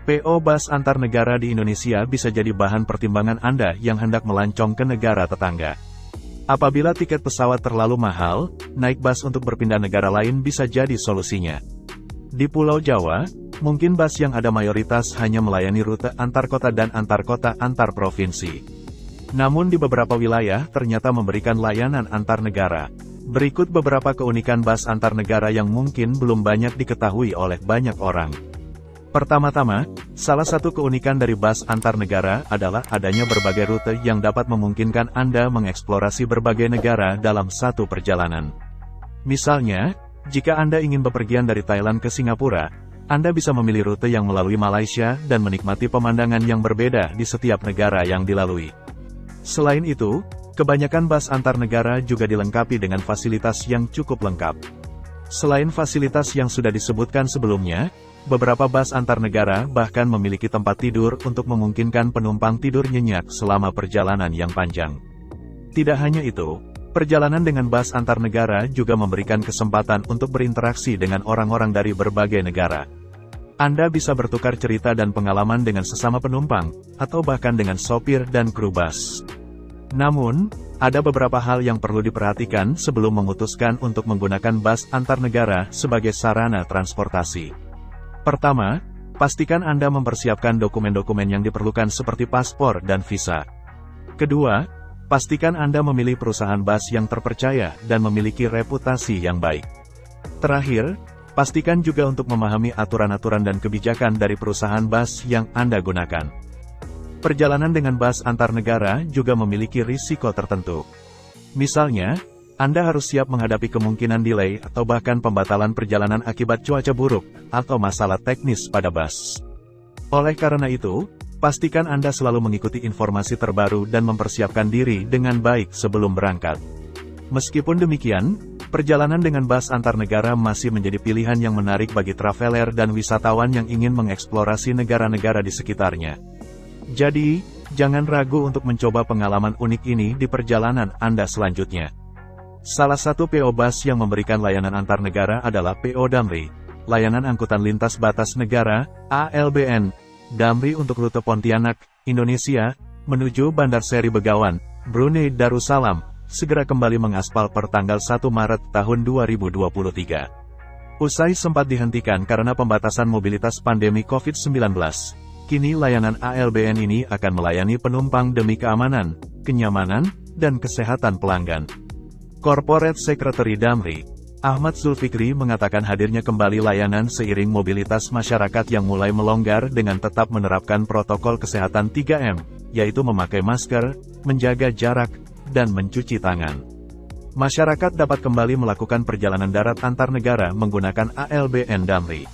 PO bus antar negara di Indonesia bisa jadi bahan pertimbangan Anda yang hendak melancong ke negara tetangga. Apabila tiket pesawat terlalu mahal, naik bus untuk berpindah negara lain bisa jadi solusinya. Di Pulau Jawa, mungkin bus yang ada mayoritas hanya melayani rute antar kota dan antar kota antar provinsi. Namun di beberapa wilayah ternyata memberikan layanan antar negara. Berikut beberapa keunikan bus antar negara yang mungkin belum banyak diketahui oleh banyak orang. Pertama-tama, salah satu keunikan dari bus antar negara adalah adanya berbagai rute yang dapat memungkinkan Anda mengeksplorasi berbagai negara dalam satu perjalanan. Misalnya, jika Anda ingin bepergian dari Thailand ke Singapura, Anda bisa memilih rute yang melalui Malaysia dan menikmati pemandangan yang berbeda di setiap negara yang dilalui. Selain itu, kebanyakan bus antar negara juga dilengkapi dengan fasilitas yang cukup lengkap. Selain fasilitas yang sudah disebutkan sebelumnya, beberapa bus antar negara bahkan memiliki tempat tidur untuk memungkinkan penumpang tidur nyenyak selama perjalanan yang panjang. Tidak hanya itu, perjalanan dengan bus antar negara juga memberikan kesempatan untuk berinteraksi dengan orang-orang dari berbagai negara. Anda bisa bertukar cerita dan pengalaman dengan sesama penumpang, atau bahkan dengan sopir dan kru bus. Namun, ada beberapa hal yang perlu diperhatikan sebelum memutuskan untuk menggunakan bus antar negara sebagai sarana transportasi. Pertama, pastikan Anda mempersiapkan dokumen-dokumen yang diperlukan seperti paspor dan visa. Kedua, pastikan Anda memilih perusahaan bus yang terpercaya dan memiliki reputasi yang baik. Terakhir, pastikan juga untuk memahami aturan-aturan dan kebijakan dari perusahaan bus yang Anda gunakan. Perjalanan dengan bus antar negara juga memiliki risiko tertentu. Misalnya, Anda harus siap menghadapi kemungkinan delay atau bahkan pembatalan perjalanan akibat cuaca buruk atau masalah teknis pada bus. Oleh karena itu, pastikan Anda selalu mengikuti informasi terbaru dan mempersiapkan diri dengan baik sebelum berangkat. Meskipun demikian, perjalanan dengan bus antar negara masih menjadi pilihan yang menarik bagi traveler dan wisatawan yang ingin mengeksplorasi negara-negara di sekitarnya. Jadi, jangan ragu untuk mencoba pengalaman unik ini di perjalanan Anda selanjutnya. Salah satu PO bus yang memberikan layanan antar negara adalah PO Damri, layanan angkutan lintas batas negara, ALBN, Damri untuk rute Pontianak, Indonesia, menuju Bandar Seri Begawan, Brunei Darussalam, segera kembali mengaspal per tanggal 1 Maret tahun 2023. Usai sempat dihentikan karena pembatasan mobilitas pandemi COVID-19, kini layanan ALBN ini akan melayani penumpang demi keamanan, kenyamanan, dan kesehatan pelanggan. Corporate Secretary Damri, Ahmad Zulfikri mengatakan hadirnya kembali layanan seiring mobilitas masyarakat yang mulai melonggar dengan tetap menerapkan protokol kesehatan 3M, yaitu memakai masker, menjaga jarak, dan mencuci tangan. Masyarakat dapat kembali melakukan perjalanan darat antar negara menggunakan ALBN Damri.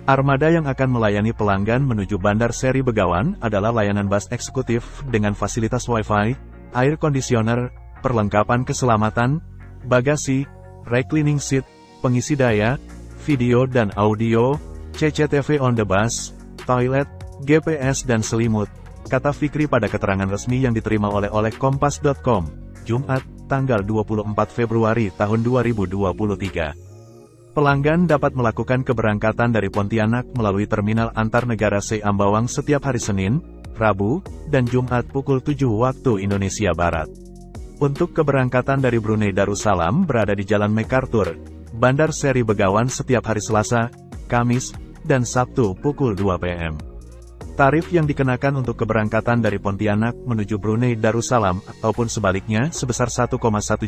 Armada yang akan melayani pelanggan menuju Bandar Seri Begawan adalah layanan bus eksekutif dengan fasilitas Wi-Fi, air conditioner, perlengkapan keselamatan, bagasi, reclining seat, pengisi daya, video dan audio, CCTV on the bus, toilet, GPS dan selimut, kata Fikri pada keterangan resmi yang diterima oleh Kompas.com, Jumat, tanggal 24 Februari tahun 2023. Pelanggan dapat melakukan keberangkatan dari Pontianak melalui terminal antar negara Ambawang setiap hari Senin, Rabu, dan Jumat pukul 7 waktu Indonesia Barat. Untuk keberangkatan dari Brunei Darussalam berada di Jalan MacArthur, Bandar Seri Begawan setiap hari Selasa, Kamis, dan Sabtu pukul 2 PM. Tarif yang dikenakan untuk keberangkatan dari Pontianak menuju Brunei Darussalam ataupun sebaliknya sebesar 1,1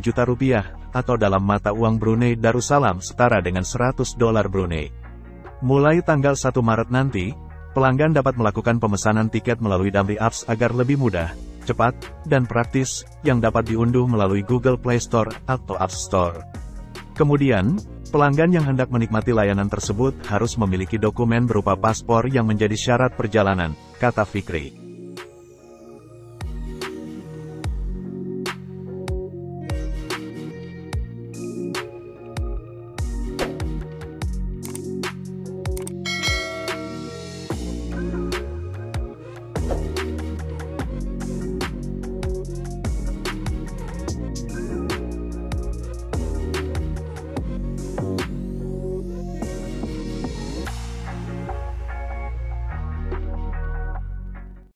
juta rupiah, atau dalam mata uang Brunei Darussalam setara dengan $100 Brunei. Mulai tanggal 1 Maret nanti, pelanggan dapat melakukan pemesanan tiket melalui Damri Apps agar lebih mudah, cepat, dan praktis, yang dapat diunduh melalui Google Play Store atau App Store. Kemudian, pelanggan yang hendak menikmati layanan tersebut harus memiliki dokumen berupa paspor yang menjadi syarat perjalanan, kata Fikri.